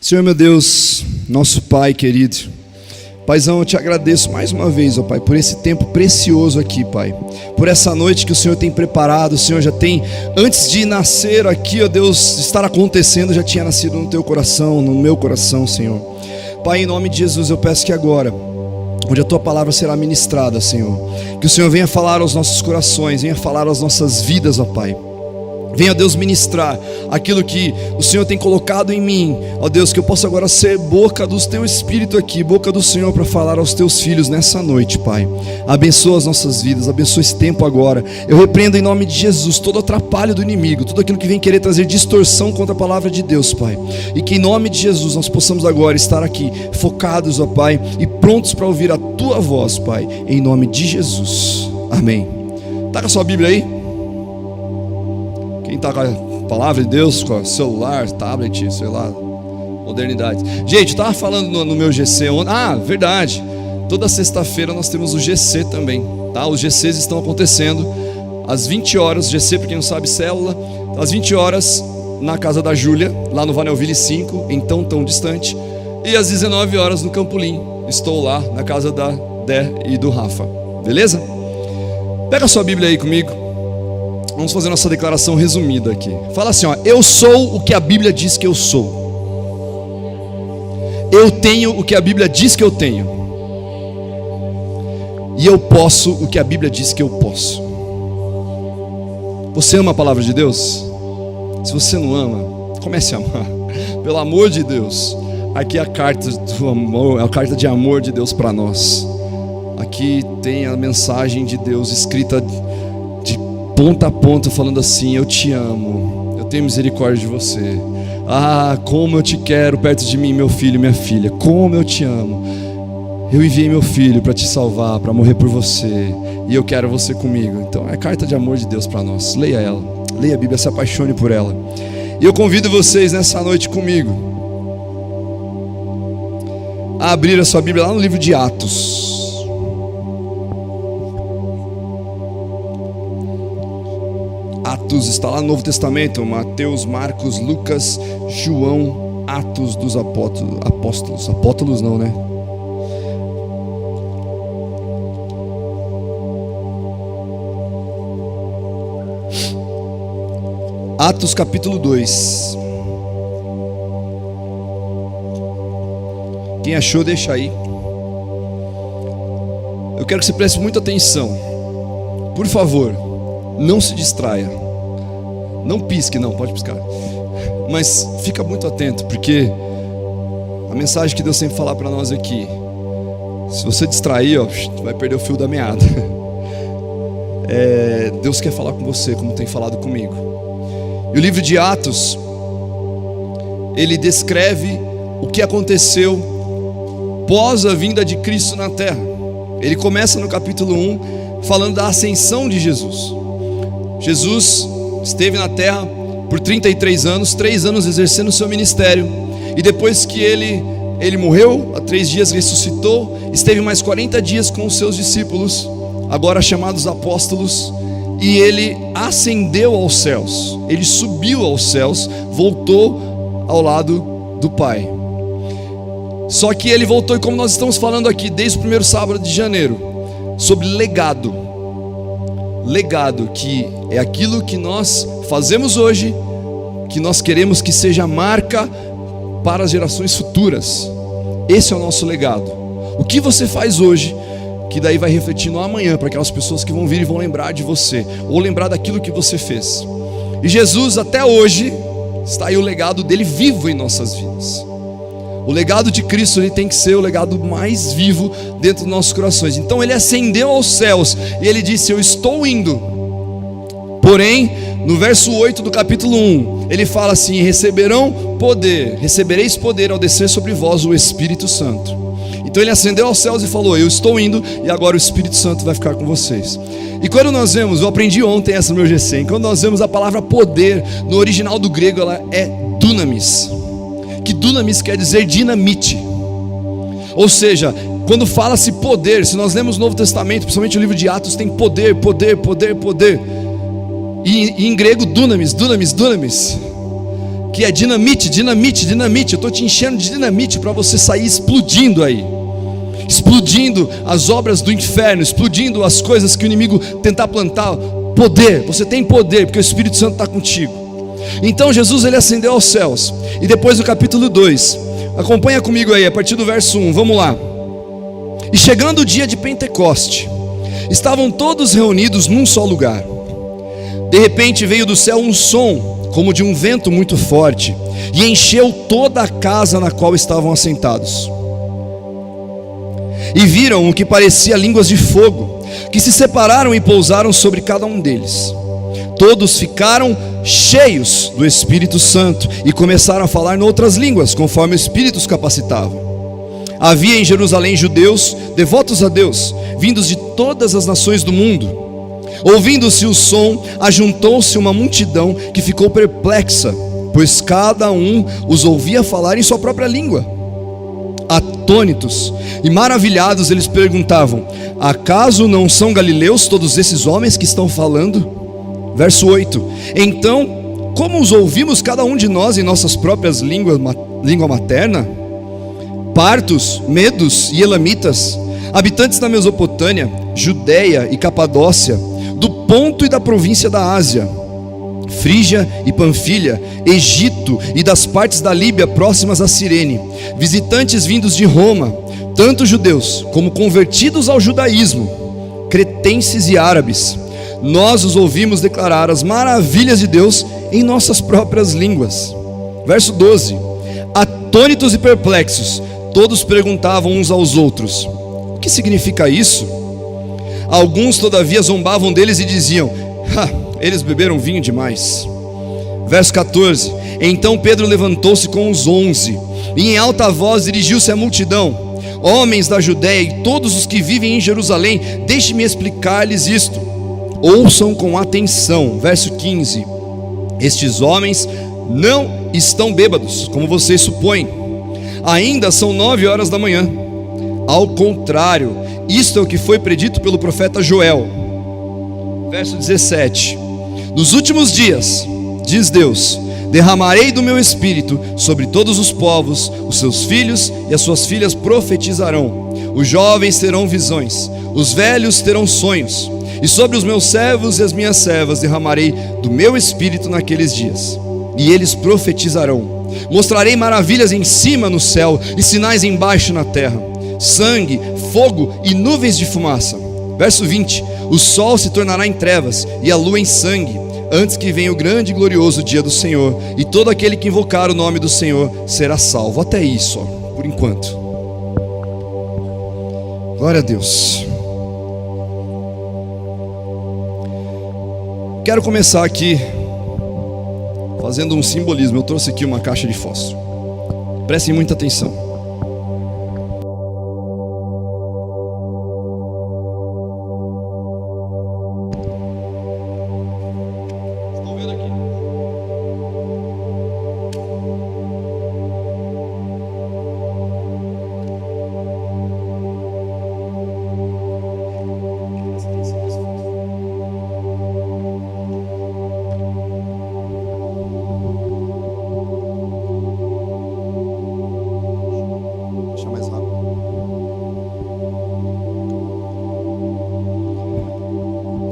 Senhor meu Deus, nosso Pai querido, Paizão, eu te agradeço mais uma vez, ó Pai, por esse tempo precioso aqui, Pai, por essa noite que o Senhor tem preparado. O Senhor já tem, antes de nascer aqui, ó Deus, estar acontecendo, já tinha nascido no teu coração, no meu coração, Senhor. Pai, em nome de Jesus, eu peço que agora, onde a tua palavra será ministrada, Senhor, que o Senhor venha falar aos nossos corações, venha falar às nossas vidas, ó Pai. Venha, Deus, ministrar aquilo que o Senhor tem colocado em mim, ó Deus, que eu possa agora ser boca do teu Espírito aqui, boca do Senhor para falar aos teus filhos nessa noite, Pai. Abençoa as nossas vidas, abençoa esse tempo agora. Eu repreendo em nome de Jesus todo atrapalho do inimigo, tudo aquilo que vem querer trazer distorção contra a palavra de Deus, Pai. E que em nome de Jesus nós possamos agora estar aqui focados, ó Pai, e prontos para ouvir a tua voz, Pai, em nome de Jesus. Amém. Tá com a sua Bíblia aí? Quem está com a palavra de Deus, com o celular, tablet, sei lá, modernidade. Gente, eu estava falando no meu GC ontem. Ah, verdade. Toda sexta-feira nós temos o GC também, tá? Os GCs estão acontecendo às 20 horas. GC, para quem não sabe, célula. Às 20 horas na casa da Júlia, lá no Vanelville 5, então tão distante. E às 19 horas no Campolim. Estou lá na casa da Dé e do Rafa. Beleza? Pega a sua Bíblia aí comigo. Vamos fazer nossa declaração resumida aqui. Fala assim, ó: eu sou o que a Bíblia diz que eu sou. Eu tenho o que a Bíblia diz que eu tenho. E eu posso o que a Bíblia diz que eu posso. Você ama a palavra de Deus? Se você não ama, comece a amar. Pelo amor de Deus. Aqui é a carta do amor, é a carta de amor de Deus para nós. Aqui tem a mensagem de Deus escrita ponta a ponta, falando assim: eu te amo, eu tenho misericórdia de você. Ah, como eu te quero perto de mim, meu filho, minha filha. Como eu te amo. Eu enviei meu filho para te salvar, para morrer por você, e eu quero você comigo. Então é a carta de amor de Deus para nós. Leia ela, leia a Bíblia, se apaixone por ela. E eu convido vocês nessa noite comigo a abrir a sua Bíblia lá no livro de Atos. Atos está lá no Novo Testamento: Mateus, Marcos, Lucas, João. Atos dos apóstolos. Apóstolos não, né? Atos capítulo 2. Quem achou, deixa aí. Eu quero que você preste muita atenção. Por favor, não se distraia. Não pisque, não, pode piscar. Mas fica muito atento, porque a mensagem que Deus sempre fala para nós aqui, se você distrair, ó, vai perder o fio da meada. Deus quer falar com você, como tem falado comigo. E o livro de Atos, ele descreve o que aconteceu pós a vinda de Cristo na terra. Ele começa no capítulo 1 falando da ascensão de Jesus. Jesus esteve na terra por 33 anos, 3 anos exercendo o seu ministério. E depois que ele morreu, há 3 dias ressuscitou, esteve mais 40 dias com os seus discípulos, agora chamados apóstolos. E ele ascendeu aos céus, ele subiu aos céus, voltou ao lado do Pai. Só que ele voltou, e como nós estamos falando aqui desde o primeiro sábado de janeiro, sobre legado. Legado, que é aquilo que nós fazemos hoje, que nós queremos que seja marca para as gerações futuras. Esse é o nosso legado. O que você faz hoje, que daí vai refletir no amanhã, para aquelas pessoas que vão vir e vão lembrar de você, ou lembrar daquilo que você fez. E Jesus até hoje está aí o legado dele vivo em nossas vidas. O legado de Cristo, ele tem que ser o legado mais vivo dentro dos nossos corações. Então ele ascendeu aos céus e ele disse: eu estou indo. Porém, no verso 8 do capítulo 1, ele fala assim: recebereis poder ao descer sobre vós o Espírito Santo. Então ele ascendeu aos céus e falou: eu estou indo, e agora o Espírito Santo vai ficar com vocês. E quando nós vemos, eu aprendi ontem essa no meu GC, quando nós vemos a palavra poder, no original do grego ela é dunamis. Que dunamis quer dizer dinamite. Ou seja, quando fala-se poder, se nós lemos o Novo Testamento, principalmente o livro de Atos, tem poder, poder, poder, poder. E em grego dunamis, dunamis, dunamis que é dinamite, dinamite, dinamite. Eu estou te enchendo de dinamite para você sair explodindo aí, explodindo as obras do inferno, explodindo as coisas que o inimigo tentar plantar. Poder, você tem poder, porque o Espírito Santo está contigo. Então Jesus, ele ascendeu aos céus. E depois no capítulo 2, acompanha comigo aí, a partir do verso 1, vamos lá. E chegando o dia de Pentecoste, estavam todos reunidos num só lugar. De repente veio do céu um som, como de um vento muito forte, e encheu toda a casa na qual estavam assentados. E viram o que parecia línguas de fogo, que se separaram e pousaram sobre cada um deles. Todos ficaram cheios do Espírito Santo e começaram a falar em outras línguas, conforme o Espírito os capacitava. Havia em Jerusalém judeus, devotos a Deus, vindos de todas as nações do mundo. Ouvindo-se o som, ajuntou-se uma multidão que ficou perplexa, pois cada um os ouvia falar em sua própria língua. Atônitos e maravilhados, eles perguntavam: acaso não são galileus todos esses homens que estão falando? Verso 8: então, como os ouvimos cada um de nós em nossas próprias língua materna? Partos, medos e elamitas, habitantes da Mesopotâmia, Judeia e Capadócia, do Ponto e da província da Ásia, Frígia e Panfilha, Egito e das partes da Líbia próximas a Cirene, visitantes vindos de Roma, tanto judeus como convertidos ao judaísmo, cretenses e árabes, nós os ouvimos declarar as maravilhas de Deus em nossas próprias línguas. Verso 12: atônitos e perplexos, todos perguntavam uns aos outros: o que significa isso? Alguns todavia zombavam deles e diziam: eles beberam vinho demais. Verso 14: então Pedro levantou-se com os 11 e em alta voz dirigiu-se à multidão: homens da Judeia e todos os que vivem em Jerusalém, deixe-me explicar-lhes isto. Ouçam com atenção. Verso 15: estes homens não estão bêbados, como vocês supõem. Ainda são 9 horas da manhã. Ao contrário, isto é o que foi predito pelo profeta Joel. Verso 17: nos últimos dias, diz Deus, derramarei do meu espírito sobre todos os povos, os seus filhos e as suas filhas profetizarão, os jovens terão visões, os velhos terão sonhos, e sobre os meus servos e as minhas servas derramarei do meu espírito naqueles dias, e eles profetizarão. Mostrarei maravilhas em cima no céu e sinais embaixo na terra: sangue, fogo e nuvens de fumaça. Verso 20: o sol se tornará em trevas e a lua em sangue, antes que venha o grande e glorioso dia do Senhor, e todo aquele que invocar o nome do Senhor será salvo. Até isso, por enquanto. Glória a Deus. Quero começar aqui fazendo um simbolismo. Eu trouxe aqui uma caixa de fósforo. Prestem muita atenção. Estão vendo aqui?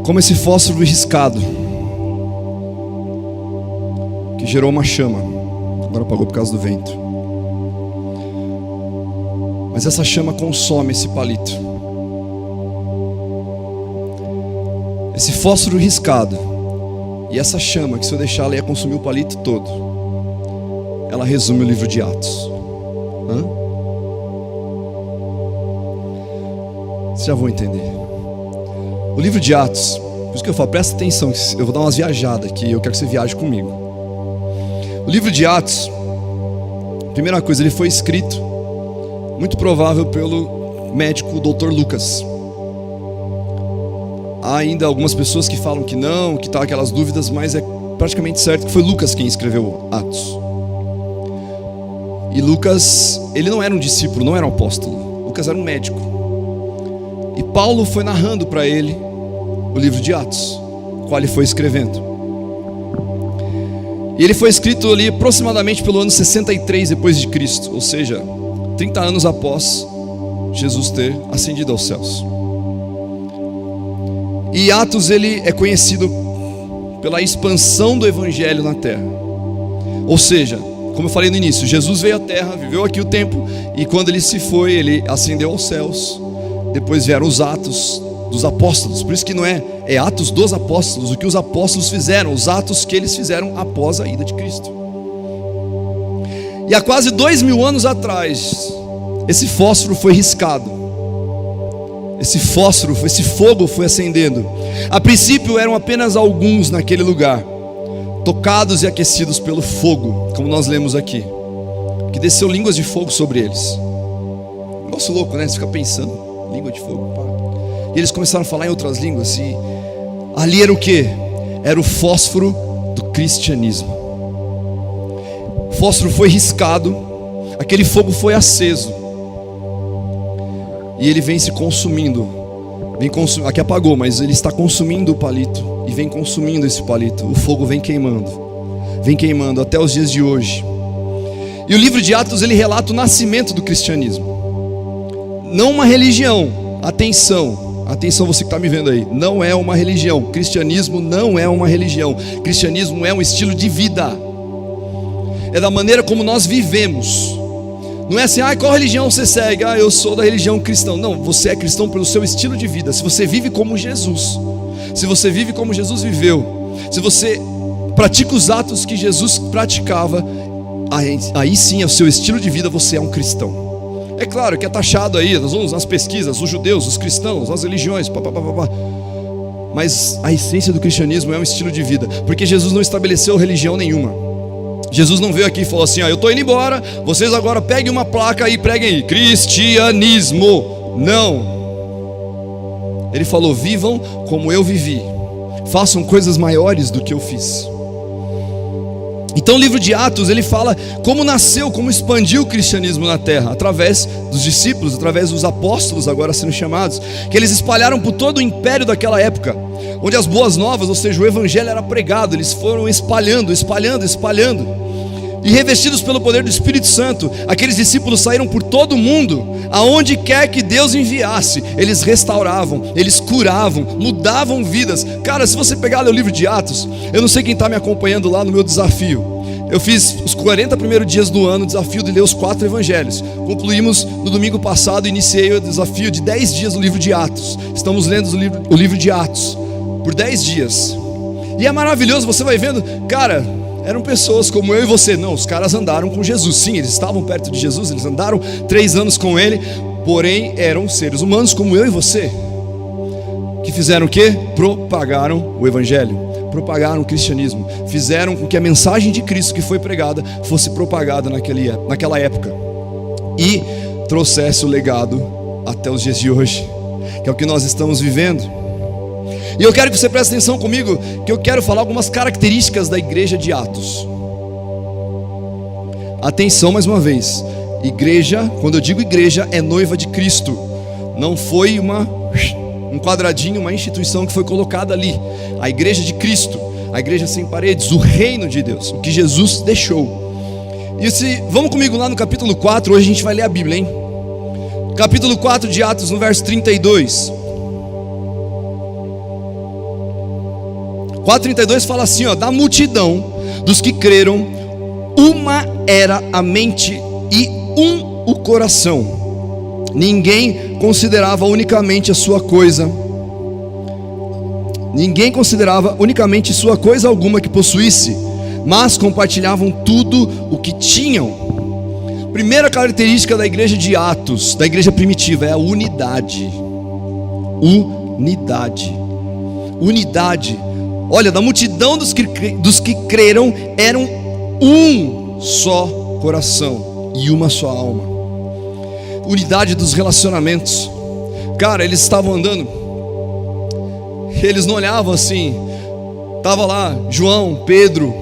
Como esse fósforo riscado que gerou uma chama, agora apagou por causa do vento, mas essa chama consome esse palito. Esse fósforo riscado e essa chama, que se eu deixar ela ia consumir o palito todo, ela resume o livro de Atos. Vocês já vão entender. O livro de Atos, por isso que eu falo, presta atenção, eu vou dar umas viajadas aqui, eu quero que você viaje comigo. O livro de Atos, primeira coisa, ele foi escrito, muito provável, pelo médico Dr. Lucas. Há ainda algumas pessoas que falam que não, que tá aquelas dúvidas, mas é praticamente certo que foi Lucas quem escreveu Atos. E Lucas, ele não era um discípulo, não era um apóstolo. Lucas era um médico. E Paulo foi narrando para ele o livro de Atos, qual ele foi escrevendo. E ele foi escrito ali aproximadamente pelo ano 63 depois de Cristo, ou seja, 30 anos após Jesus ter ascendido aos céus. E Atos ele é conhecido pela expansão do evangelho na terra. Ou seja, como eu falei no início, Jesus veio à terra, viveu aqui o tempo, e quando ele se foi, ele ascendeu aos céus. Depois vieram os Atos dos apóstolos, por isso que não é Atos dos apóstolos, o que os apóstolos fizeram, os atos que eles fizeram após a ida de Cristo. E há quase 2000 anos atrás, esse fósforo foi riscado, esse fogo foi acendendo. A princípio eram apenas alguns naquele lugar, tocados e aquecidos pelo fogo, como nós lemos aqui, que desceu línguas de fogo sobre eles. Negócio louco, né? Você fica pensando, língua de fogo, pá. E eles começaram a falar em outras línguas, e ali era o que? Era o fósforo do cristianismo. O fósforo foi riscado, aquele fogo foi aceso, e ele vem se consumindo. Aqui apagou, mas ele está consumindo o palito, e vem consumindo esse palito. O fogo vem queimando até os dias de hoje. E o livro de Atos ele relata o nascimento do cristianismo. Não uma religião, atenção você que está me vendo aí, não é uma religião. Cristianismo não é uma religião. Cristianismo é um estilo de vida, é da maneira como nós vivemos. Não é assim, qual religião você segue? Eu sou da religião cristã. Não, você é cristão pelo seu estilo de vida. Se você vive como Jesus, se você vive como Jesus viveu, se você pratica os atos que Jesus praticava, aí sim é o seu estilo de vida, você é um cristão. É claro que é taxado aí, nós vamos nas pesquisas, os judeus, os cristãos, as religiões, mas a essência do cristianismo é um estilo de vida, porque Jesus não estabeleceu religião nenhuma. Jesus não veio aqui e falou assim, eu estou indo embora, vocês agora peguem uma placa e preguem aí, cristianismo. Não. Ele falou, vivam como eu vivi, façam coisas maiores do que eu fiz. Então o livro de Atos, ele fala como nasceu, como expandiu o cristianismo na terra, através dos discípulos, através dos apóstolos agora sendo chamados, que eles espalharam por todo o império daquela época, onde as boas novas, ou seja, o evangelho era pregado, eles foram espalhando, e revestidos pelo poder do Espírito Santo, aqueles discípulos saíram por todo o mundo, aonde quer que Deus enviasse, eles restauravam, eles curavam, mudavam vidas. Cara, se você pegar o livro de Atos, eu não sei quem está me acompanhando lá no meu desafio, eu fiz os 40 primeiros dias do ano, o desafio de ler os 4 evangelhos, concluímos no domingo passado, iniciei o desafio de 10 dias no livro de Atos, estamos lendo o livro de Atos, por 10 dias, e é maravilhoso, você vai vendo, cara, eram pessoas como eu e você. Não, os caras andaram com Jesus. Sim, eles estavam perto de Jesus, eles andaram 3 anos com ele. Porém, eram seres humanos como eu e você, que fizeram o quê? Propagaram o evangelho, propagaram o cristianismo, fizeram com que a mensagem de Cristo que foi pregada fosse propagada naquela época, e trouxesse o legado até os dias de hoje, que é o que nós estamos vivendo. E eu quero que você preste atenção comigo, que eu quero falar algumas características da igreja de Atos. Atenção mais uma vez, igreja, quando eu digo igreja, é noiva de Cristo. Não foi um quadradinho, uma instituição que foi colocada ali. A igreja de Cristo, a igreja sem paredes, o reino de Deus, o que Jesus deixou. E vamos comigo lá no capítulo 4, hoje a gente vai ler a Bíblia, hein? Capítulo 4 de Atos, no verso 32. 4:32 fala assim, da multidão dos que creram, uma era a mente e o coração. Ninguém considerava unicamente sua coisa alguma que possuísse, mas compartilhavam tudo o que tinham. Primeira característica da igreja de Atos, da igreja primitiva, é a unidade. Unidade. Olha, da multidão dos que creram, eram um só coração e uma só alma. Unidade dos relacionamentos. Cara, eles estavam andando, eles não olhavam assim. Estava lá João, Pedro,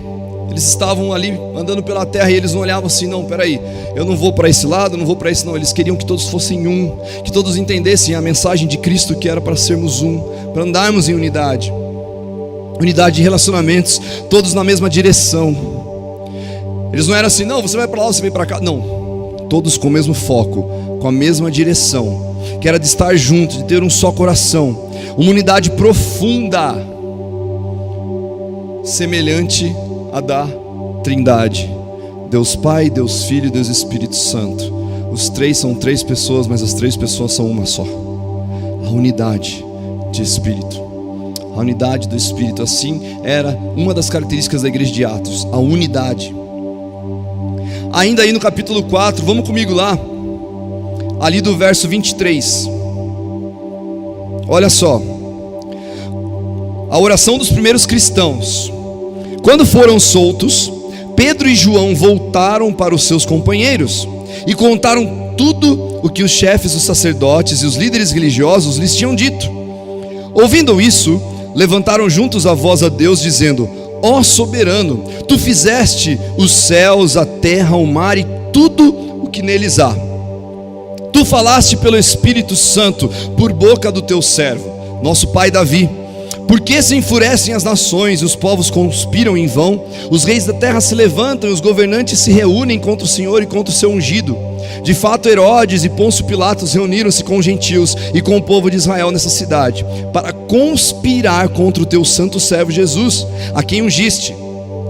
eles estavam ali andando pela terra, e eles não olhavam assim, não, peraí, eu não vou para esse lado, não vou para esse não. Eles queriam que todos fossem um, que todos entendessem a mensagem de Cristo, que era para sermos um, para andarmos em unidade. Unidade de relacionamentos, todos na mesma direção. Eles não eram assim, não, você vai para lá, você vem para cá. Não, todos com o mesmo foco, com a mesma direção, que era de estar juntos, de ter um só coração, uma unidade profunda, semelhante à da Trindade: Deus Pai, Deus Filho e Deus Espírito Santo. Os três são três pessoas, mas as três pessoas são uma só. A unidade de Espírito, a unidade do Espírito. Assim era uma das características da igreja de Atos, a unidade. Ainda aí no capítulo 4, vamos comigo lá, ali do verso 23. Olha só, a oração dos primeiros cristãos. Quando foram soltos, Pedro e João voltaram para os seus companheiros e contaram tudo o que os chefes dos sacerdotes e os líderes religiosos lhes tinham dito. Ouvindo isso, levantaram juntos a voz a Deus, dizendo: ó soberano, tu fizeste os céus, a terra, o mar e tudo o que neles há. Tu falaste pelo Espírito Santo por boca do teu servo, nosso pai Davi. Por que se enfurecem as nações e os povos conspiram em vão? Os reis da terra se levantam e os governantes se reúnem contra o Senhor e contra o seu ungido. De fato, Herodes e Pôncio Pilatos reuniram-se com os gentios e com o povo de Israel nessa cidade, para conspirar contra o teu santo servo Jesus, a quem ungiste.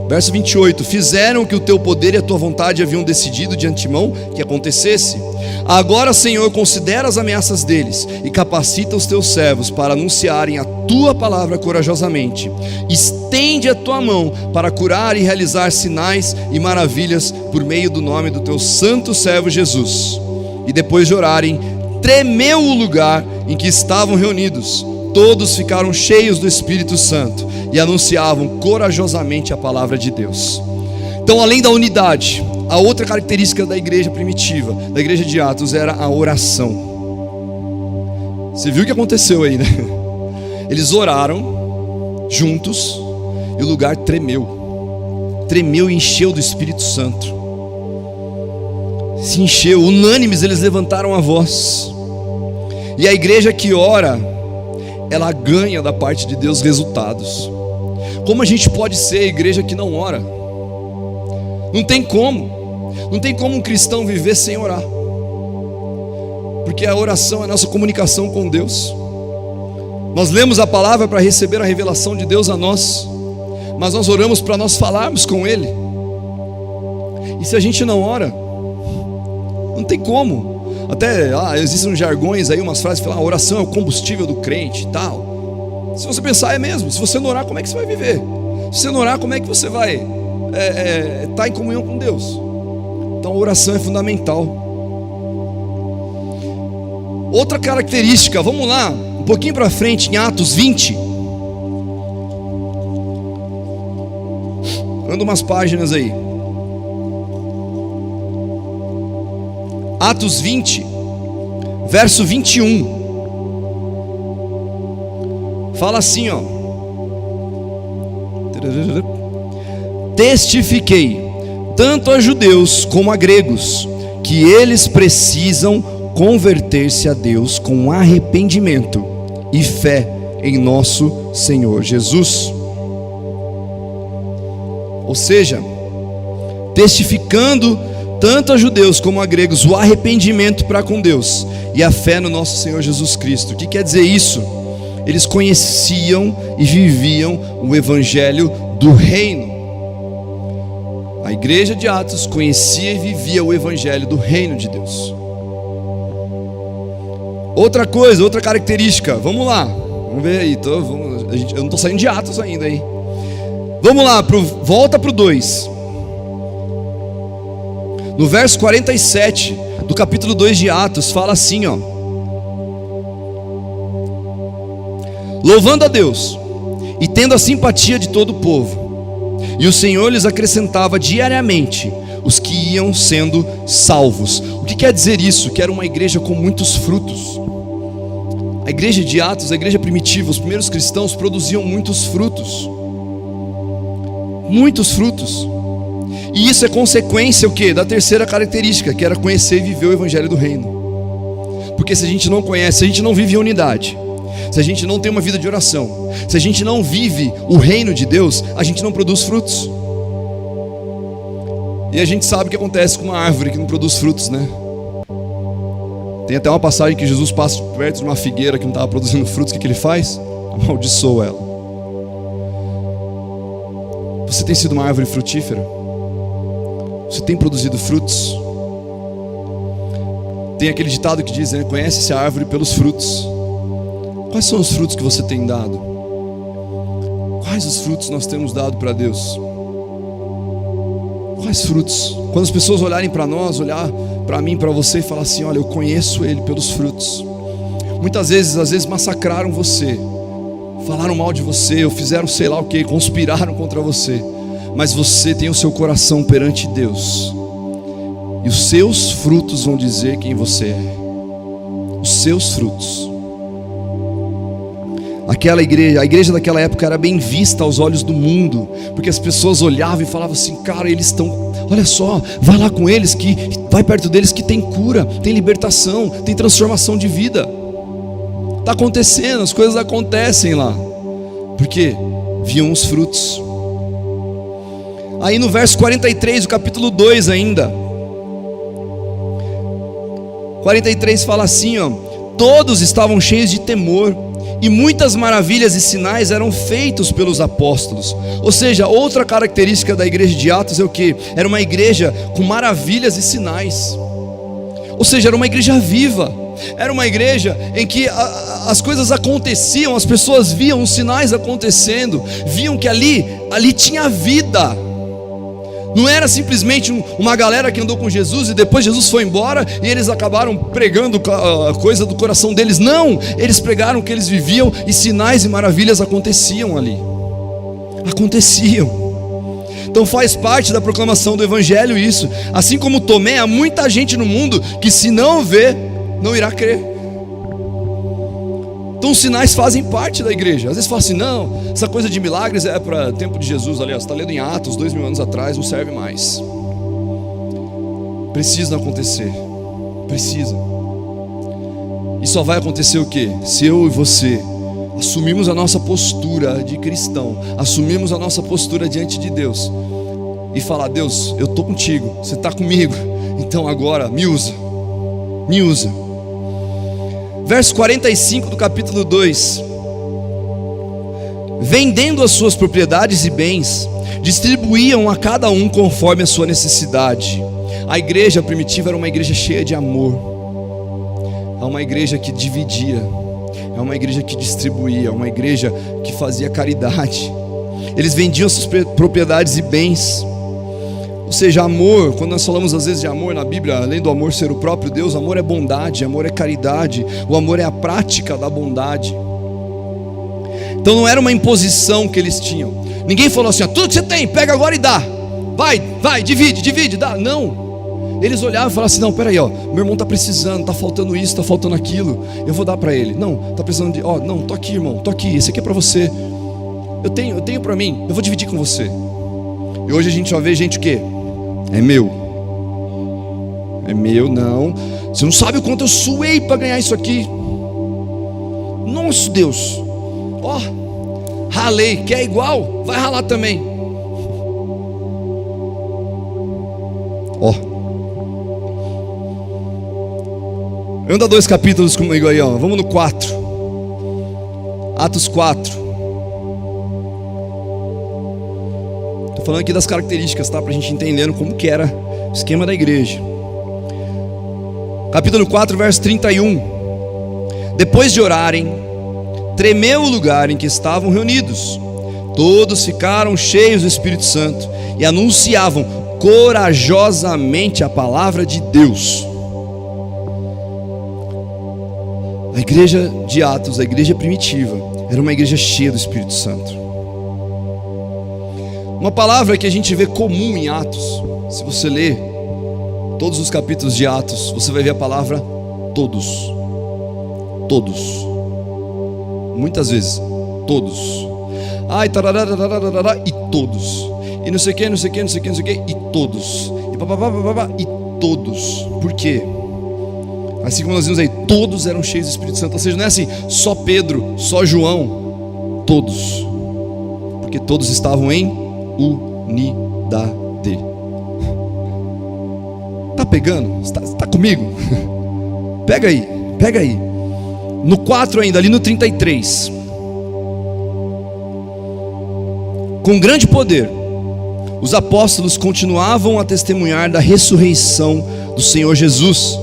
Verso 28, fizeram o que o teu poder e a tua vontade haviam decidido de antemão que acontecesse. Agora, Senhor, considera as ameaças deles e capacita os teus servos para anunciarem a tua palavra corajosamente. Estende a tua mão para curar e realizar sinais e maravilhas por meio do nome do teu santo servo Jesus. E depois de orarem, tremeu o lugar em que estavam reunidos. Todos ficaram cheios do Espírito Santo e anunciavam corajosamente a palavra de Deus. Então, além da unidade, a outra característica da igreja primitiva, da igreja de Atos, era a oração. Você viu o que aconteceu aí, né? Eles oraram juntos e o lugar tremeu. Tremeu e encheu do Espírito Santo. Se encheu, unânimes eles levantaram a voz. E a igreja que ora, ela ganha da parte de Deus resultados. Como a gente pode ser a igreja que não ora? Não tem como. Não tem como um cristão viver sem orar. Porque a oração é a nossa comunicação com Deus. Nós lemos a palavra para receber a revelação de Deus a nós, mas nós oramos para nós falarmos com Ele. E se a gente não ora, não tem como. Até existem uns jargões aí, umas frases que falam: a oração é o combustível do crente e tal. Se você pensar, é mesmo. Se você não orar, como é que você vai viver? Se você não orar, como é que você vai estar em comunhão com Deus? Então a oração é fundamental. Outra característica, vamos lá, um pouquinho para frente, em Atos 20. Anda umas páginas aí. Atos 20, verso 21. Fala assim, ó: testifiquei tanto a judeus como a gregos que eles precisam converter-se a Deus com arrependimento e fé em nosso Senhor Jesus. Ou seja, testificando tanto a judeus como a gregos o arrependimento para com Deus e a fé no nosso Senhor Jesus Cristo. O que quer dizer isso? Eles conheciam e viviam o evangelho do reino. A igreja de Atos conhecia e vivia o evangelho do reino de Deus. Outra coisa, outra característica, vamos lá, vamos ver aí, eu não estou saindo de Atos ainda, hein? Vamos lá, volta para o 2. No verso 47 do capítulo 2 de Atos, fala assim, ó: louvando a Deus e tendo a simpatia de todo o povo, e o Senhor lhes acrescentava diariamente os que iam sendo salvos. O que quer dizer isso? Que era uma igreja com muitos frutos. A igreja de Atos, a igreja primitiva, os primeiros cristãos produziam muitos frutos. Muitos frutos. E isso é consequência o quê? Da terceira característica, que era conhecer e viver o evangelho do reino. Porque se a gente não conhece, se a gente não vive em unidade, se a gente não tem uma vida de oração, se a gente não vive o reino de Deus, a gente não produz frutos. E a gente sabe o que acontece com uma árvore que não produz frutos, né? Tem até uma passagem que Jesus passa perto de uma figueira que não estava produzindo frutos. O que ele faz? Amaldiçoa ela. Você tem sido uma árvore frutífera? Você tem produzido frutos? Tem aquele ditado que diz, né? Conhece-se a árvore pelos frutos. Quais são os frutos que você tem dado? Quais os frutos nós temos dado para Deus? Quais frutos? Quando as pessoas olharem para nós, olhar para mim, para você e falar assim: olha, eu conheço Ele pelos frutos. Muitas vezes, às vezes massacraram você, falaram mal de você, ou fizeram sei lá o que, conspiraram contra você. Mas você tem o seu coração perante Deus, e os seus frutos vão dizer quem você é. Os seus frutos. Aquela igreja, a igreja daquela época era bem vista aos olhos do mundo, porque as pessoas olhavam e falavam assim: cara, eles estão, olha só, vai lá com eles, vai perto deles que tem cura, tem libertação, tem transformação de vida. Está acontecendo, as coisas acontecem lá, porque viam os frutos. Aí no verso 43 do capítulo 2 ainda, 43 fala assim, ó: todos estavam cheios de temor, e muitas maravilhas e sinais eram feitos pelos apóstolos. Ou seja, outra característica da igreja de Atos é o que? Era uma igreja com maravilhas e sinais. Ou seja, era uma igreja viva. Era uma igreja em que as coisas aconteciam, as pessoas viam os sinais acontecendo, viam que ali tinha vida. Não era simplesmente uma galera que andou com Jesus e depois Jesus foi embora e eles acabaram pregando a coisa do coração deles. Não, eles pregaram o que eles viviam e sinais e maravilhas aconteciam ali. Aconteciam. Então faz parte da proclamação do Evangelho isso. Assim como Tomé, há muita gente no mundo que se não vê, não irá crer. Então os sinais fazem parte da igreja. Às vezes fala assim: não, essa coisa de milagres é para o tempo de Jesus. Aliás, você está lendo em Atos, 2000 anos atrás, não serve mais. Precisa acontecer. Precisa. E só vai acontecer o quê? Se eu e você assumirmos a nossa postura de cristão, assumirmos a nossa postura diante de Deus e falar: Deus, eu estou contigo, você está comigo, então agora me usa. Me usa. Verso 45 do capítulo 2: vendendo as suas propriedades e bens, distribuíam a cada um conforme a sua necessidade. A igreja primitiva era uma igreja cheia de amor. É uma igreja que dividia, é uma igreja que distribuía, é uma igreja que fazia caridade. Eles vendiam suas propriedades e bens. Ou seja, amor, quando nós falamos às vezes de amor na Bíblia, além do amor ser o próprio Deus, amor é bondade, amor é caridade, o amor é a prática da bondade. Então não era uma imposição que eles tinham. Ninguém falou assim: ó, tudo que você tem, pega agora e dá. Vai, divide, dá. Não. Eles olhavam e falavam assim: não, peraí, ó, meu irmão está precisando, está faltando isso, está faltando aquilo, eu vou dar para ele. Não, está precisando de, ó, não, tô aqui, irmão, tô aqui, esse aqui é para você. Eu tenho para mim, eu vou dividir com você. E hoje a gente só vê gente o quê? É meu, não. Você não sabe o quanto eu suei para ganhar isso aqui. Nossa, Deus, ó, ralei, quer igual? Vai ralar também. Ó, anda 2 capítulos comigo aí, ó. Vamos no 4, Atos 4. Falando aqui das características, tá? Para a gente entendendo como que era o esquema da igreja. Capítulo 4, verso 31. Depois de orarem, tremeu o lugar em que estavam reunidos. Todos ficaram cheios do Espírito Santo e anunciavam corajosamente a palavra de Deus. A igreja de Atos, a igreja primitiva, era uma igreja cheia do Espírito Santo. Uma palavra que a gente vê comum em Atos, se você ler todos os capítulos de Atos, você vai ver a palavra todos. Todos. Muitas vezes, todos. Ai, tarará, e todos. E não sei o que, e todos. E papapá, e todos. Por quê? Assim como nós vimos aí, todos eram cheios do Espírito Santo. Ou seja, não é assim, só Pedro, só João. Todos. Porque todos estavam em unidade. pegando? Você está comigo? Pega aí. No 4 ainda, ali no 33. Com grande poder, os apóstolos continuavam a testemunhar da ressurreição do Senhor Jesus,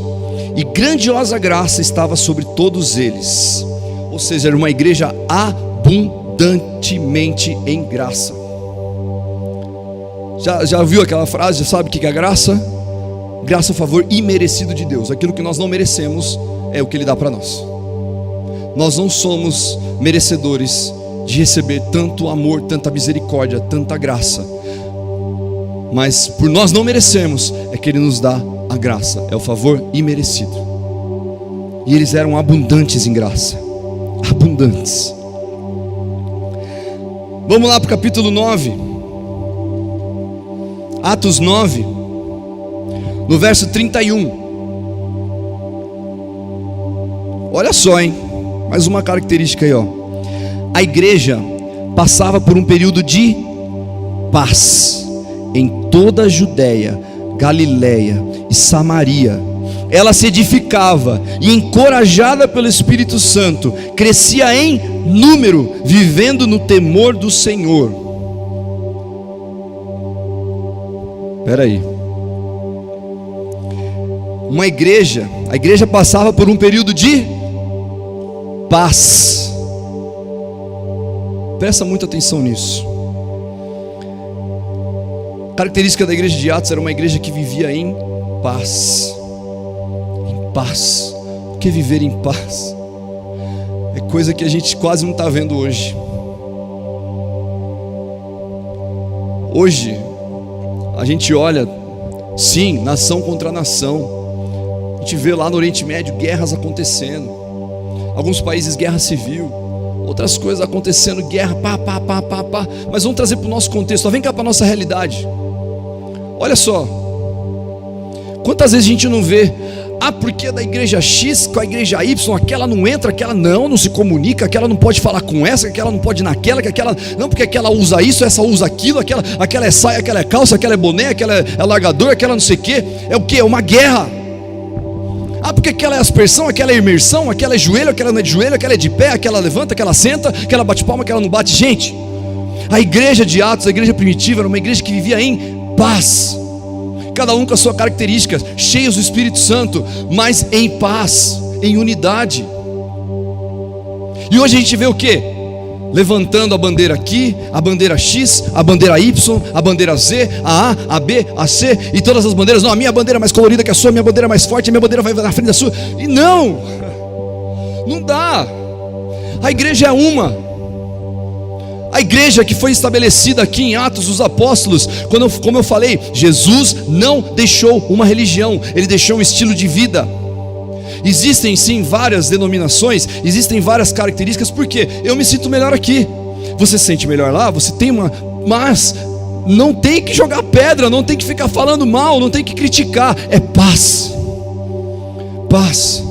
e grandiosa graça estava sobre todos eles. Ou seja, era uma igreja abundantemente em graça. Já ouviu aquela frase? Já sabe o que é graça? Graça é o favor imerecido de Deus. Aquilo que nós não merecemos é o que Ele dá para nós. Nós não somos merecedores de receber tanto amor, tanta misericórdia, tanta graça, mas por nós não merecermos, é que Ele nos dá a graça. É o favor imerecido. E eles eram abundantes em graça. Abundantes. Vamos lá para o capítulo 9. Atos 9, no verso 31. Olha só, hein? Mais uma característica aí, ó. A igreja passava por um período de paz em toda a Judéia, Galiléia e Samaria. Ela se edificava e, encorajada pelo Espírito Santo, crescia em número, vivendo no temor do Senhor. Espera aí. A igreja passava por um período de paz. Presta muita atenção nisso. A característica da igreja de Atos era uma igreja que vivia em paz. Em paz. O que é viver em paz? É coisa que a gente quase não está vendo hoje. Hoje a gente olha, sim, nação contra nação. A gente vê lá no Oriente Médio guerras acontecendo. Alguns países guerra civil, outras coisas acontecendo, guerra, pá. Mas vamos trazer para o nosso contexto, vem cá para a nossa realidade. Olha só, quantas vezes a gente não vê, porque é da igreja X com a igreja Y, aquela não entra, aquela não se comunica, aquela não pode falar com essa, aquela não pode ir naquela, que aquela não, porque aquela usa isso, essa usa aquilo, aquela é saia, aquela é calça, aquela é boné, aquela é largador, aquela não sei o que, é o que? É uma guerra. Porque aquela é aspersão, aquela é imersão, aquela é joelho, aquela não é de joelho, aquela é de pé, aquela levanta, aquela senta, aquela bate palma, aquela não bate. Gente, a igreja de Atos, a igreja primitiva, era uma igreja que vivia em paz, cada um com a sua característica, cheios do Espírito Santo, mas em paz, em unidade. E hoje a gente vê o que? Levantando a bandeira aqui, a bandeira X, a bandeira Y, a bandeira Z, a A, a B, a C, e todas as bandeiras. Não, a minha bandeira é mais colorida que a sua, a minha bandeira é mais forte, a minha bandeira vai na frente da sua. E não dá. A igreja é uma. A igreja que foi estabelecida aqui em Atos dos Apóstolos, como eu falei, Jesus não deixou uma religião, Ele deixou um estilo de vida. Existem sim várias denominações, existem várias características, porque eu me sinto melhor aqui, você se sente melhor lá, você tem mas não tem que jogar pedra, não tem que ficar falando mal, não tem que criticar, é paz. Paz.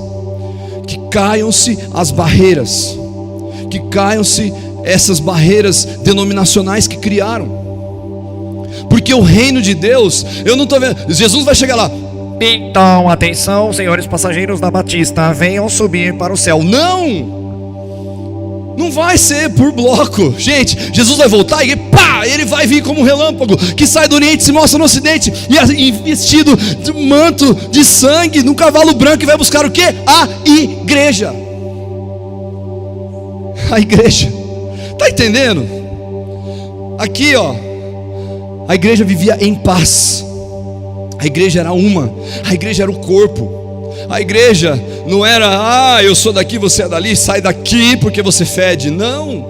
Que caiam-se as barreiras, que caiam-se essas barreiras denominacionais que criaram, porque o reino de Deus, eu não estou vendo, Jesus vai chegar lá, então atenção senhores passageiros da Batista, venham subir para o céu. Não vai ser por bloco, gente. Jesus vai voltar e pá, Ele vai vir como um relâmpago, que sai do Oriente, se mostra no Ocidente, e vestido de manto de sangue, num cavalo branco, e vai buscar o que? A igreja. A igreja. Está entendendo? Aqui ó, a igreja vivia em paz. A igreja era uma. A igreja era o corpo. A igreja não era, eu sou daqui, você é dali, sai daqui porque você fede. Não,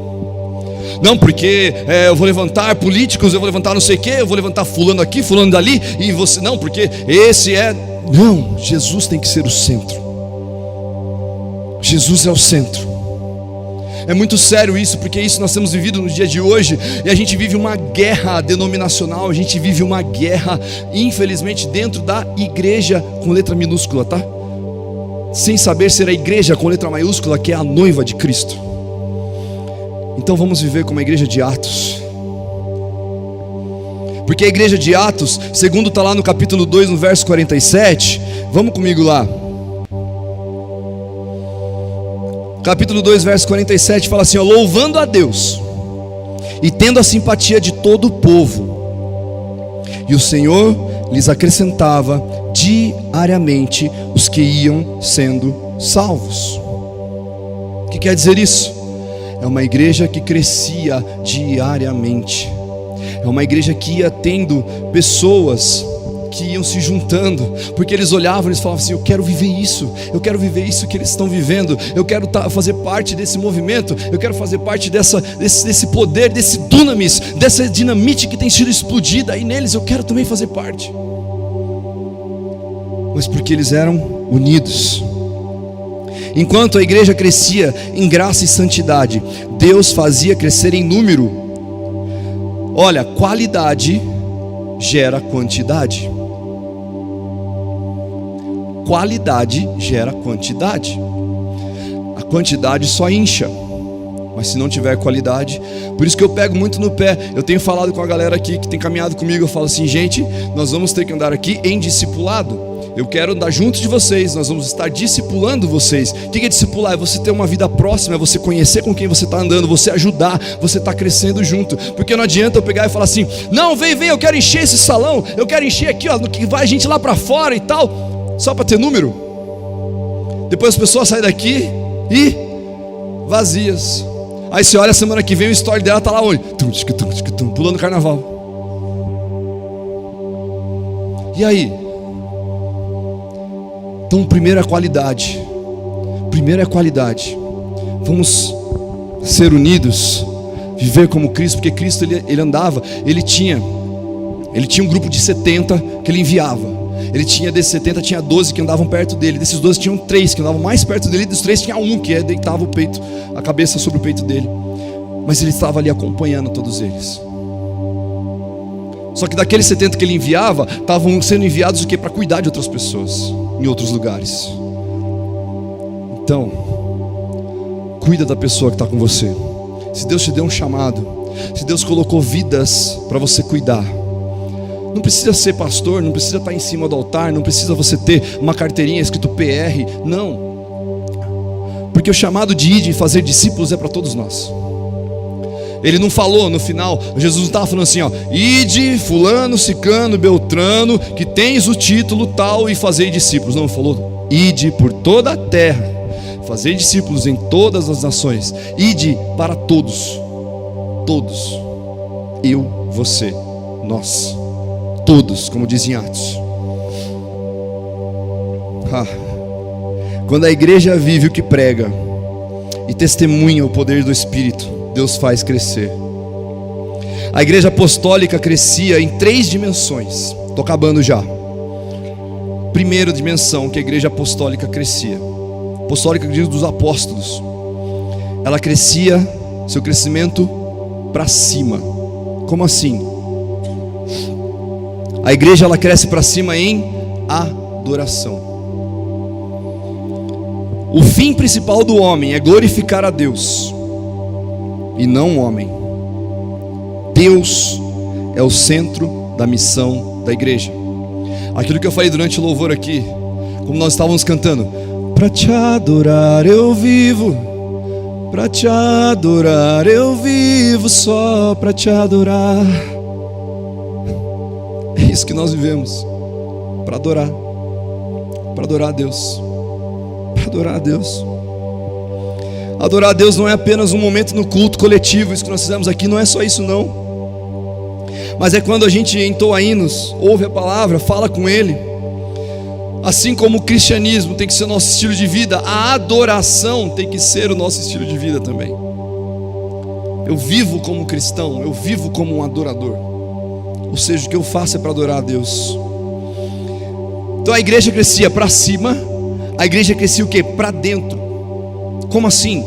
porque eu vou levantar políticos, eu vou levantar não sei o que, eu vou levantar fulano aqui, fulano dali, e você não, porque esse é. Não, Jesus tem que ser o centro. Jesus é o centro. É muito sério isso, porque isso nós temos vivido no dia de hoje, e a gente vive uma guerra denominacional, a gente vive uma guerra, infelizmente, dentro da igreja com letra minúscula, tá? Sem saber ser a igreja com letra maiúscula, que é a noiva de Cristo. Então vamos viver como a igreja de Atos, porque que a igreja de Atos, segundo está lá no capítulo 2, no verso 47. Vamos comigo lá. Capítulo 2, verso 47 fala assim, ó, louvando a Deus e tendo a simpatia de todo o povo, e o Senhor lhes acrescentava diariamente os que iam sendo salvos. O que quer dizer isso? É uma igreja que crescia diariamente, é uma igreja que ia tendo pessoas que iam se juntando, porque eles olhavam e eles falavam assim, eu quero viver isso que eles estão vivendo, eu quero fazer parte desse movimento, eu quero fazer parte desse poder, desse dunamis, dessa dinamite que tem sido explodida aí neles, eu quero também fazer parte. Mas porque eles eram unidos. Enquanto a igreja crescia em graça e santidade, Deus fazia crescer em número. Olha, qualidade gera quantidade. Qualidade gera quantidade. A quantidade só incha, mas se não tiver qualidade, por isso que eu pego muito no pé. Eu tenho falado com a galera aqui que tem caminhado comigo, eu falo assim, gente, nós vamos ter que andar aqui em discipulado. Eu quero andar junto de vocês, nós vamos estar discipulando vocês. O que é discipular? É você ter uma vida próxima, é você conhecer com quem você está andando, você ajudar, você está crescendo junto. Porque não adianta eu pegar e falar assim, não, vem, eu quero encher esse salão, eu quero encher aqui, ó, que vai a gente lá para fora e tal, só para ter número. Depois as pessoas saem daqui e vazias. Aí você olha a semana que vem, o story dela tá lá onde? Pulando carnaval. E aí? Então, primeiro é qualidade. Vamos ser unidos, viver como Cristo, porque Cristo ele andava, ele tinha um grupo de 70 que ele enviava. Ele tinha, desses 70 tinha 12 que andavam perto dele, desses 12 tinham 3 que andavam mais perto dele, dos 3 tinha um que deitava a cabeça sobre o peito dele. Mas ele estava ali acompanhando todos eles. Só que daqueles 70 que ele enviava, estavam sendo enviados o quê? Para cuidar de outras pessoas em outros lugares. Então, cuida da pessoa que está com você. Se Deus te deu um chamado, se Deus colocou vidas para você cuidar, não precisa ser pastor, não precisa estar em cima do altar, não precisa você ter uma carteirinha escrito PR, não. Porque o chamado de ir e fazer discípulos é para todos nós. Ele não falou no final, Jesus não estava falando assim, ó, ide fulano, ciclano, beltrano, que tens o título tal e fazei discípulos. Não, falou, ide por toda a terra, fazei discípulos em todas as nações, ide para todos, todos, eu, você, nós, todos, como dizem Atos. Quando a igreja vive o que prega e testemunha o poder do Espírito, Deus faz crescer. A igreja apostólica crescia em 3 dimensões. Estou acabando já. Primeira dimensão que a igreja apostólica crescia, apostólica diz dos apóstolos, ela crescia, seu crescimento para cima. Como assim? A igreja ela cresce para cima em adoração. O fim principal do homem é glorificar a Deus e não o homem. Deus é o centro da missão da igreja. Aquilo que eu falei durante o louvor aqui, como nós estávamos cantando, para te adorar eu vivo, para te adorar eu vivo, só para te adorar. É isso que nós vivemos, para adorar a Deus, para adorar a Deus. Adorar a Deus não é apenas um momento no culto coletivo, isso que nós fizemos aqui não é só isso não, mas é quando a gente entoa hinos, ouve a palavra, fala com Ele. Assim como o cristianismo tem que ser o nosso estilo de vida, a adoração tem que ser o nosso estilo de vida também. Eu vivo como cristão, eu vivo como um adorador, ou seja, o que eu faço é para adorar a Deus. Então a igreja crescia para cima, a igreja crescia o quê? Para dentro. Como assim?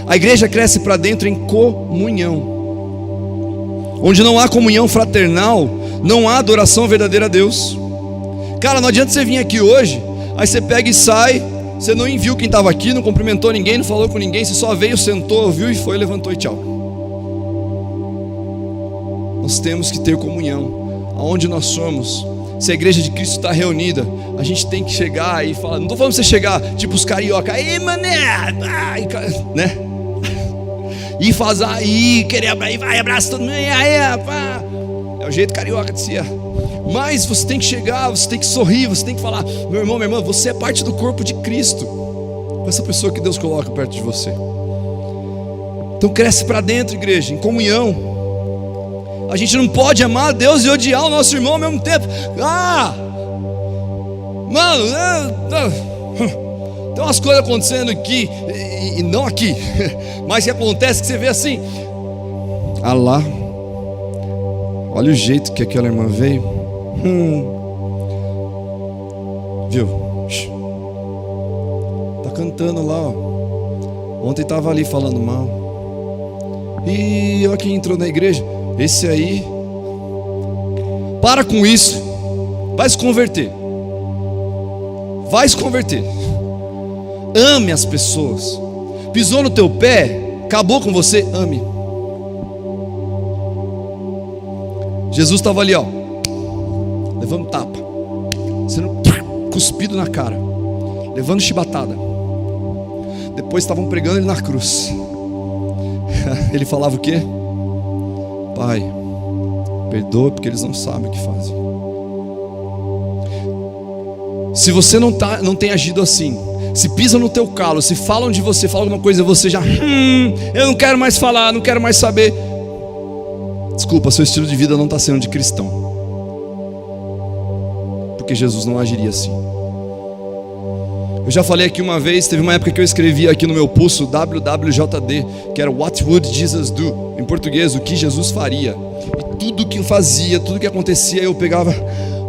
A igreja cresce para dentro em comunhão. Onde não há comunhão fraternal, não há adoração verdadeira a Deus. Cara, não adianta você vir aqui hoje, aí você pega e sai, você não viu quem estava aqui, não cumprimentou ninguém, não falou com ninguém, você só veio, sentou, ouviu e foi, levantou e tchau. Nós temos que ter comunhão. aonde nós somos, se a igreja de Cristo está reunida, a gente tem que chegar e falar, não estou falando pra você chegar, tipo os carioca, aí mané, ai, né? E fazer, aí, querer, vai, abraça todo mundo, aí, pá. É o jeito carioca de ser. Mas você tem que chegar, você tem que sorrir, você tem que falar, meu irmão, minha irmã, você é parte do corpo de Cristo, com essa pessoa que Deus coloca perto de você. Então cresce para dentro, igreja, em comunhão. A gente não pode amar a Deus e odiar o nosso irmão ao mesmo tempo. Mano, tem umas coisas acontecendo aqui, e não aqui, mas que acontece que você vê assim, lá, olha o jeito que aquela irmã veio, viu? Tá cantando lá, ó. Ontem tava ali falando mal, e olha quem entrou na igreja, esse aí. Para com isso, vai se converter. Vai se converter. Ame as pessoas. Pisou no teu pé, acabou com você, ame. Jesus estava ali, ó, levando tapa, sendo cuspido na cara, levando chibatada. Depois estavam pregando ele na cruz. Ele falava o quê? Pai, perdoa porque eles não sabem o que fazem. Se você não tem agido assim, se pisa no teu calo, se falam de você, falam alguma coisa, você já eu não quero mais falar, não quero mais saber. Desculpa, seu estilo de vida não está sendo de cristão, porque Jesus não agiria assim. Eu já falei aqui uma vez, teve uma época que eu escrevia aqui no meu pulso WWJD, que era What Would Jesus Do? Em português, o que Jesus faria. E tudo que fazia, tudo que acontecia, eu pegava,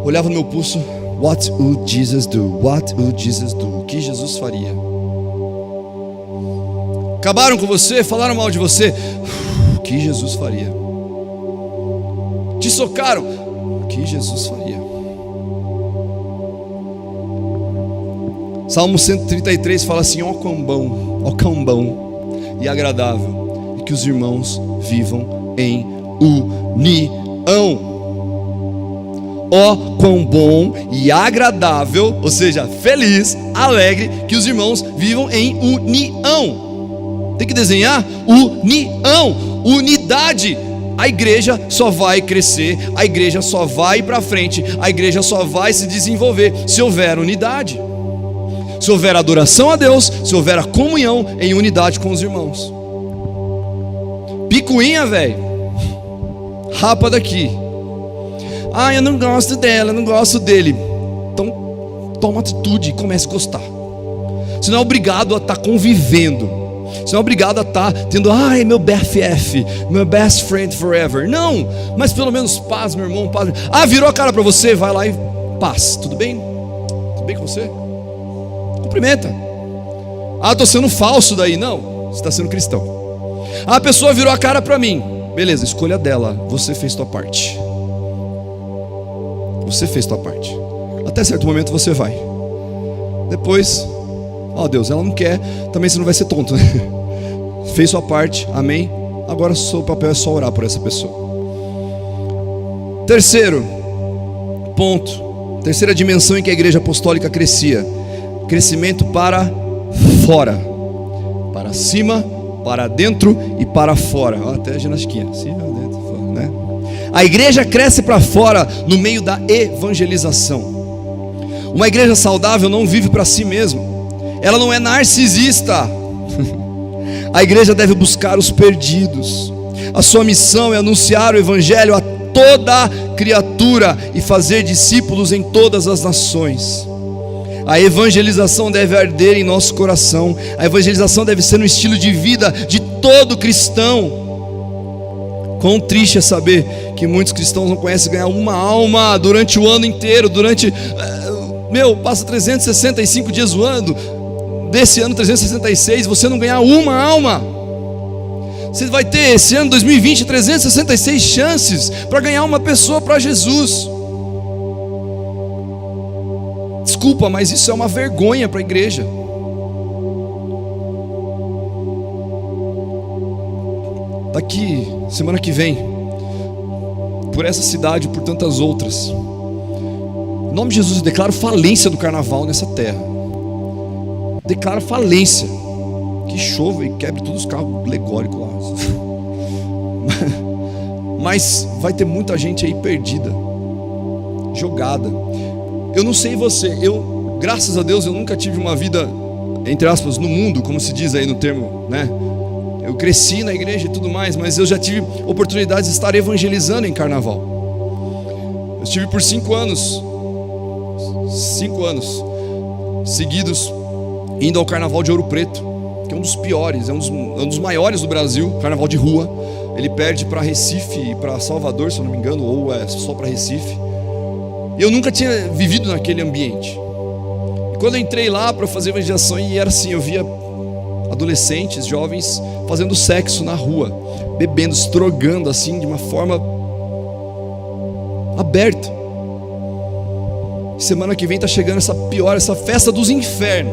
olhava no meu pulso, What would Jesus do? What would Jesus do? O que Jesus faria? Acabaram com você, falaram mal de você, o que Jesus faria? Te socaram, o que Jesus faria? Salmo 133 fala assim, ó quão bom e agradável é que os irmãos vivam em união. Ó quão bom e agradável, ou seja, feliz, alegre, que os irmãos vivam em união. Tem que desenhar união, unidade. A igreja só vai crescer, a igreja só vai para frente, a igreja só vai se desenvolver se houver unidade. Se houver adoração a Deus, se houver a comunhão em unidade com os irmãos. Picuinha, velho, rapa daqui. Eu não gosto dela, eu não gosto dele. Então toma atitude e comece a gostar. Você não é obrigado a estar convivendo. Você não é obrigado a estar tendo, meu BFF, meu best friend forever. Não, mas pelo menos paz, meu irmão, paz. Virou a cara para você, vai lá e paz. Tudo bem? Tudo bem com você? Cumprimenta. Estou sendo falso daí. Não, você está sendo cristão. A pessoa virou a cara para mim. Beleza, escolha dela. Você fez tua parte. Você fez tua parte. Até certo momento você vai. Depois, Deus, ela não quer. Também você não vai ser tonto, né? Fez sua parte, amém. Agora o seu papel é só orar por essa pessoa. Terceiro ponto, terceira dimensão em que a igreja apostólica crescia: crescimento para fora, para cima, para dentro e para fora. Até a ginastiquinha, cima, dentro, fora, né? A igreja cresce para fora no meio da evangelização. Uma igreja saudável não vive para si mesma. Ela não é narcisista. A igreja deve buscar os perdidos. A sua missão é anunciar o evangelho a toda criatura e fazer discípulos em todas as nações. A evangelização deve arder em nosso coração. A evangelização deve ser um estilo de vida de todo cristão. Quão triste é saber que muitos cristãos não conhecem ganhar uma alma durante o ano inteiro. Passa 365 dias o ano. Desse ano 366, você não ganhar uma alma. Você vai ter esse ano 2020 366 chances para ganhar uma pessoa para Jesus. Desculpa, mas isso é uma vergonha para a igreja. Daqui, semana que vem, por essa cidade e por tantas outras. Em nome de Jesus, eu declaro falência do carnaval nessa terra. Declaro falência. Que chova e quebre todos os carros alegóricos lá. Mas vai ter muita gente aí perdida, jogada. Eu não sei você, graças a Deus, eu nunca tive uma vida, entre aspas, no mundo, como se diz aí no termo, né? Eu cresci na igreja e tudo mais, mas eu já tive oportunidade de estar evangelizando em carnaval. Eu estive por 5 anos seguidos indo ao carnaval de Ouro Preto, que é um dos piores, é um dos maiores do Brasil, carnaval de rua. Ele perde para Recife e para Salvador, se eu não me engano, ou é só para Recife. Eu nunca tinha vivido naquele ambiente. E quando eu entrei lá para fazer evangelização, e era assim, eu via adolescentes, jovens fazendo sexo na rua, bebendo, se drogando assim, de uma forma aberta. Semana que vem está chegando essa festa dos infernos,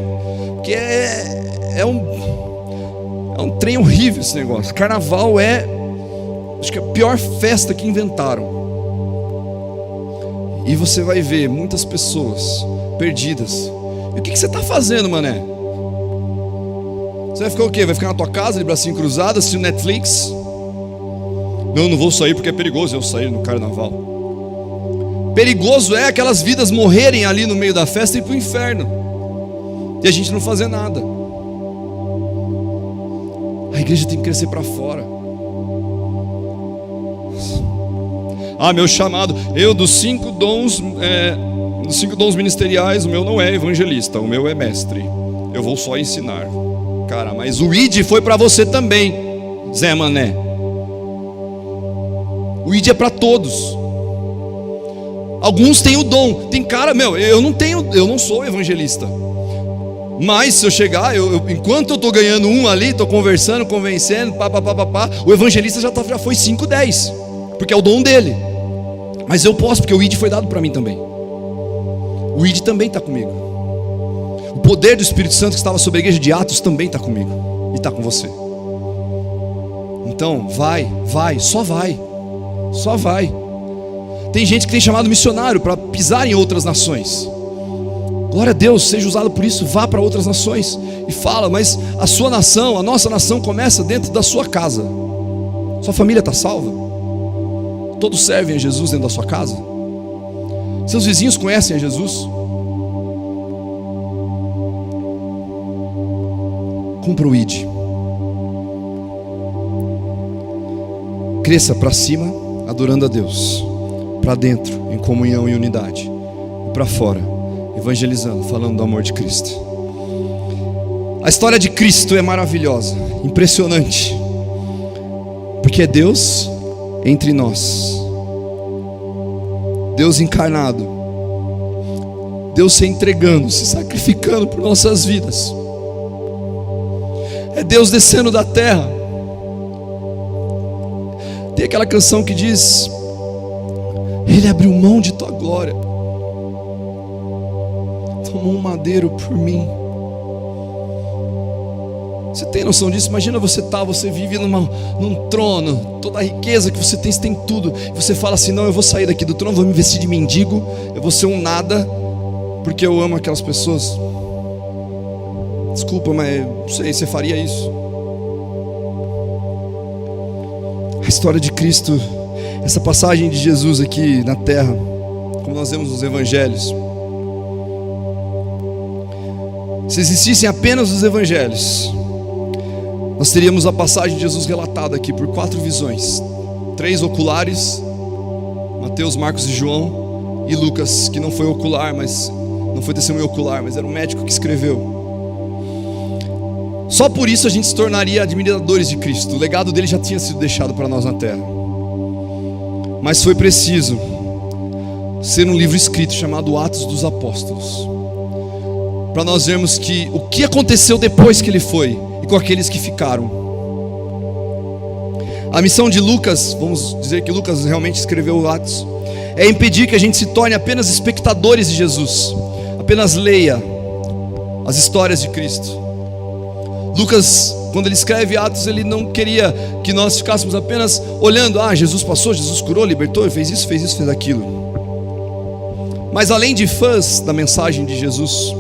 que é um trem horrível esse negócio. Carnaval acho que é a pior festa que inventaram. E você vai ver muitas pessoas perdidas. E o que você está fazendo, mané? Você vai ficar o quê? Vai ficar na tua casa de bracinho cruzado, assistindo Netflix? Não vou sair porque é perigoso eu sair no carnaval. Perigoso é aquelas vidas morrerem ali no meio da festa e ir para o inferno, e a gente não fazer nada. A igreja tem que crescer para fora. Meu chamado, eu dos 5 dons ministeriais, o meu não é evangelista, o meu é mestre. Eu vou só ensinar. Cara, mas o ID foi para você também, Zé Mané. O ID é para todos. Alguns têm o dom. Tem cara, eu não sou evangelista. Mas se eu chegar, enquanto eu estou ganhando um ali, estou conversando, convencendo, o evangelista já foi 5, 10, porque é o dom dele. Mas eu posso, porque o ID foi dado para mim também. O ID também está comigo. O poder do Espírito Santo que estava sobre a igreja de Atos também está comigo e está com você. Então só vai. Tem gente que tem chamado missionário para pisar em outras nações. Glória a Deus, seja usado por isso. Vá para outras nações e fala. Mas a sua nação, a nossa nação, começa dentro da sua casa. Sua família está salva? Todos servem a Jesus dentro da sua casa? Seus vizinhos conhecem a Jesus? Cumpra o ID. Cresça para cima, adorando a Deus. Para dentro, em comunhão e unidade. E para fora, evangelizando, falando do amor de Cristo. A história de Cristo é maravilhosa, impressionante, porque é Deus entre nós, Deus encarnado, Deus se entregando, se sacrificando por nossas vidas. É Deus descendo da terra. Tem aquela canção que diz: Ele abriu mão de tua glória, tomou um madeiro por mim. Você tem noção disso? Imagina você vive num trono, toda a riqueza que você tem tudo, e você fala assim: não, eu vou sair daqui do trono, vou me vestir de mendigo, eu vou ser um nada, porque eu amo aquelas pessoas. Desculpa, mas não sei, você faria isso? A história de Cristo, essa passagem de Jesus aqui na terra, como nós vemos nos evangelhos. Se existissem apenas os evangelhos, nós teríamos a passagem de Jesus relatada aqui por 4 visões, 3 oculares, Mateus, Marcos e João, e Lucas, que não foi ocular, mas não foi testemunho ocular, mas era um médico que escreveu. Só por isso a gente se tornaria admiradores de Cristo. O legado dele já tinha sido deixado para nós na terra, mas foi preciso ser um livro escrito chamado Atos dos Apóstolos, para nós vermos o que aconteceu depois que ele foi e com aqueles que ficaram. A missão de Lucas, vamos dizer que Lucas realmente escreveu o Atos, é impedir que a gente se torne apenas espectadores de Jesus, apenas leia as histórias de Cristo. Lucas, quando ele escreve Atos, ele não queria que nós ficássemos apenas olhando, Jesus passou, Jesus curou, libertou, fez isso, fez aquilo. Mas além de fãs da mensagem de Jesus,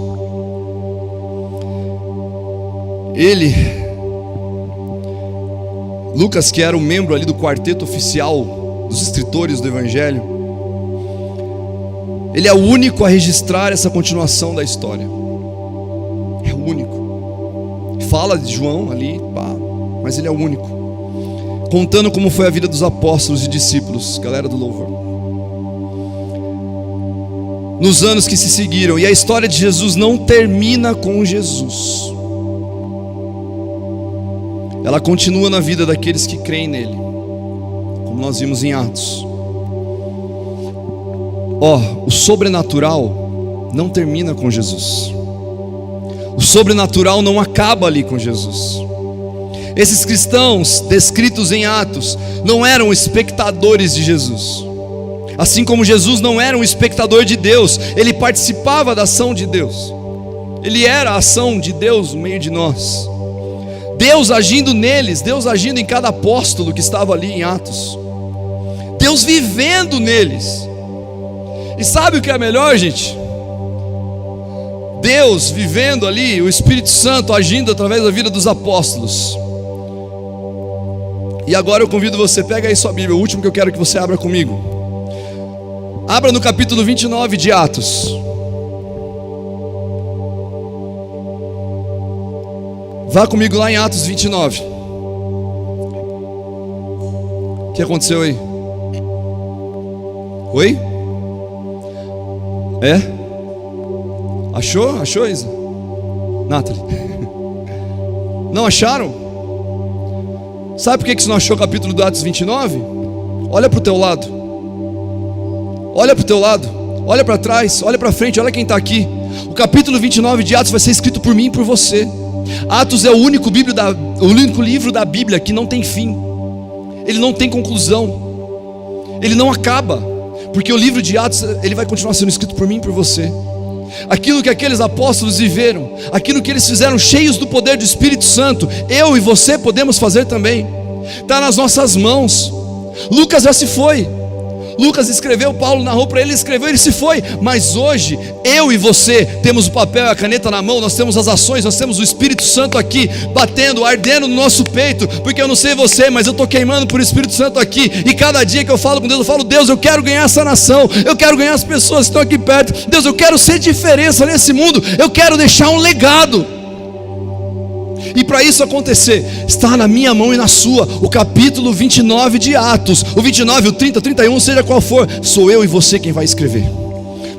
Lucas, que era um membro ali do quarteto oficial dos escritores do Evangelho, ele é o único a registrar essa continuação da história. É o único. Fala de João ali, mas ele é o único, contando como foi a vida dos apóstolos e discípulos, galera do louvor, nos anos que se seguiram. E a história de Jesus não termina com Jesus. Ela continua na vida daqueles que creem nele, como nós vimos em Atos. O sobrenatural não termina com Jesus. O sobrenatural não acaba ali com Jesus. Esses cristãos descritos em Atos não eram espectadores de Jesus. Assim como Jesus não era um espectador de Deus, ele participava da ação de Deus. Ele era a ação de Deus no meio de nós. Deus agindo neles, Deus agindo em cada apóstolo que estava ali em Atos. Deus vivendo neles. E sabe o que é melhor, gente? Deus vivendo ali, o Espírito Santo agindo através da vida dos apóstolos. E agora eu convido você, pega aí sua Bíblia, o último que eu quero que você abra comigo. Abra no capítulo 29 de Atos. Vá comigo lá em Atos 29. O que aconteceu aí? Oi? Achou, Isa? Nathalie? Não acharam? Sabe por que você não achou o capítulo do Atos 29? Olha para o teu lado. Olha para o teu lado. Olha para trás, olha para frente, olha quem está aqui. O capítulo 29 de Atos vai ser escrito por mim e por você. Atos é o único livro da Bíblia que não tem fim. Ele não tem conclusão. Ele não acaba. Porque o livro de Atos, ele vai continuar sendo escrito por mim e por você. Aquilo que aqueles apóstolos viveram, aquilo que eles fizeram cheios do poder do Espírito Santo, eu e você podemos fazer também. Está nas nossas mãos. Lucas já se foi. Lucas escreveu, Paulo narrou para ele, escreveu, ele se foi. Mas hoje, eu e você temos o papel e a caneta na mão. Nós temos as ações, nós temos o Espírito Santo aqui, batendo, ardendo no nosso peito. Porque eu não sei você, mas eu estou queimando por Espírito Santo aqui. E cada dia que eu falo com Deus, eu falo: Deus, eu quero ganhar essa nação, eu quero ganhar as pessoas que estão aqui perto. Deus, eu quero ser diferença nesse mundo, eu quero deixar um legado. E para isso acontecer, está na minha mão e na sua, o capítulo 29 de Atos. O 29, o 30, o 31, seja qual for, sou eu e você quem vai escrever.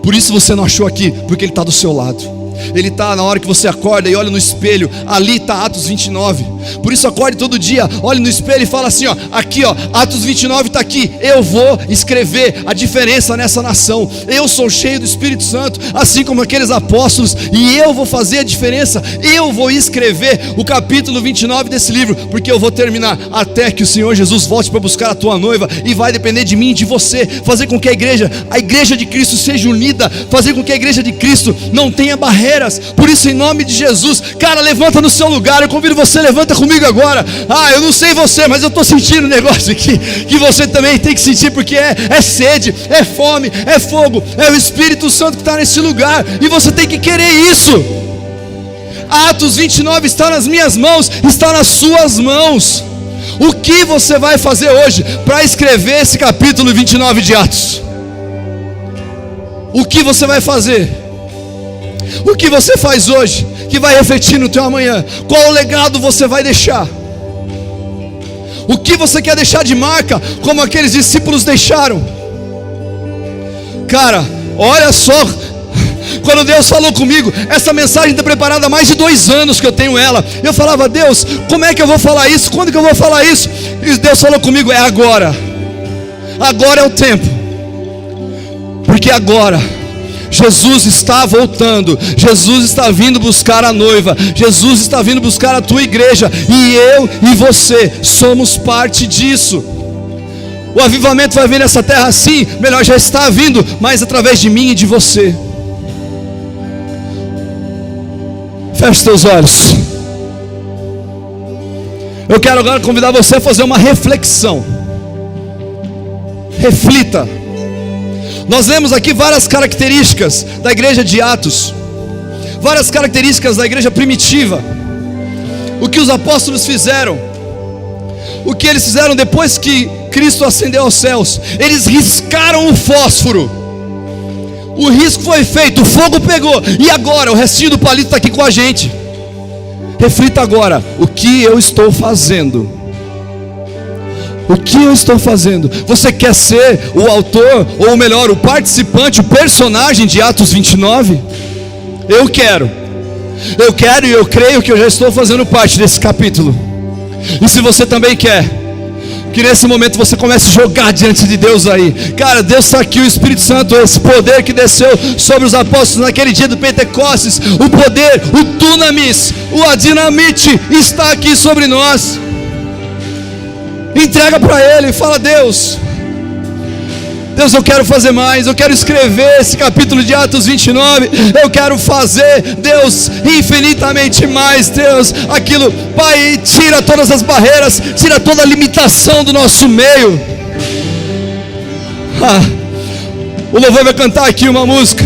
Por isso você não achou aqui, porque ele está do seu lado. Ele está na hora que você acorda e olha no espelho. Ali está Atos 29. Por isso acorde todo dia, olhe no espelho e fala assim, aqui Atos 29 está aqui. Eu vou escrever a diferença nessa nação. Eu sou cheio do Espírito Santo, assim como aqueles apóstolos, e eu vou fazer a diferença. Eu vou escrever o capítulo 29 desse livro, porque eu vou terminar até que o Senhor Jesus volte para buscar a tua noiva. E vai depender de mim e de você, fazer com que a igreja de Cristo seja unida, fazer com que a igreja de Cristo não tenha barreiras. Por isso, em nome de Jesus, cara, levanta no seu lugar. Eu convido você, levanta comigo agora. Eu não sei você, mas eu estou sentindo um negócio aqui que você também tem que sentir, porque é sede, é fome, é fogo, é o Espírito Santo que está nesse lugar, e você tem que querer isso. Atos 29 está nas minhas mãos, está nas suas mãos. O que você vai fazer hoje para escrever esse capítulo 29 de Atos? O que você vai fazer? O que você faz hoje que vai refletir no teu amanhã? Qual o legado você vai deixar? O que você quer deixar de marca, como aqueles discípulos deixaram? Cara, olha só, quando Deus falou comigo, essa mensagem está preparada há mais de 2 anos que eu tenho ela. Eu falava: Deus, como é que eu vou falar isso? Quando que eu vou falar isso? E Deus falou comigo: é agora. Agora é o tempo. Porque agora Jesus está voltando, Jesus está vindo buscar a noiva, Jesus está vindo buscar a tua igreja, e eu e você somos parte disso. O avivamento vai vir nessa terra, sim, melhor, já está vindo, mas através de mim e de você. Feche teus olhos. Eu quero agora convidar você a fazer uma reflexão. Reflita. Nós lemos aqui várias características da igreja de Atos, várias características da igreja primitiva. O que os apóstolos fizeram, o que eles fizeram depois que Cristo ascendeu aos céus. Eles riscaram o fósforo. O risco foi feito, o fogo pegou. E agora, o restinho do palito está aqui com a gente. Reflita agora, o que eu estou fazendo? O que eu estou fazendo? Você quer ser o autor, ou melhor, o participante, o personagem de Atos 29? Eu quero e eu creio que eu já estou fazendo parte desse capítulo. E se você também quer, que nesse momento você comece a jogar diante de Deus aí. Cara, Deus está aqui, o Espírito Santo, esse poder que desceu sobre os apóstolos naquele dia do Pentecostes, o poder, o dunamis, a dinamite está aqui sobre nós. Entrega para Ele e fala: Deus, eu quero fazer mais, eu quero escrever esse capítulo de Atos 29, eu quero fazer, Deus, infinitamente mais, Deus, aquilo, Pai, tira todas as barreiras, tira toda a limitação do nosso meio. O louvor vai cantar aqui uma música,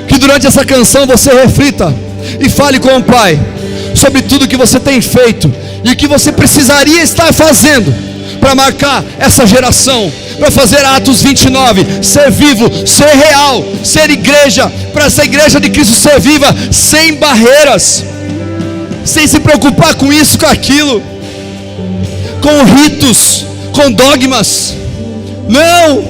que durante essa canção você reflita e fale com o Pai, sobre tudo que você tem feito, e o que você precisaria estar fazendo, para marcar essa geração, para fazer Atos 29 ser vivo, ser real, ser igreja, para essa igreja de Cristo ser viva, sem barreiras, sem se preocupar com isso, com aquilo, com ritos, com dogmas. Não,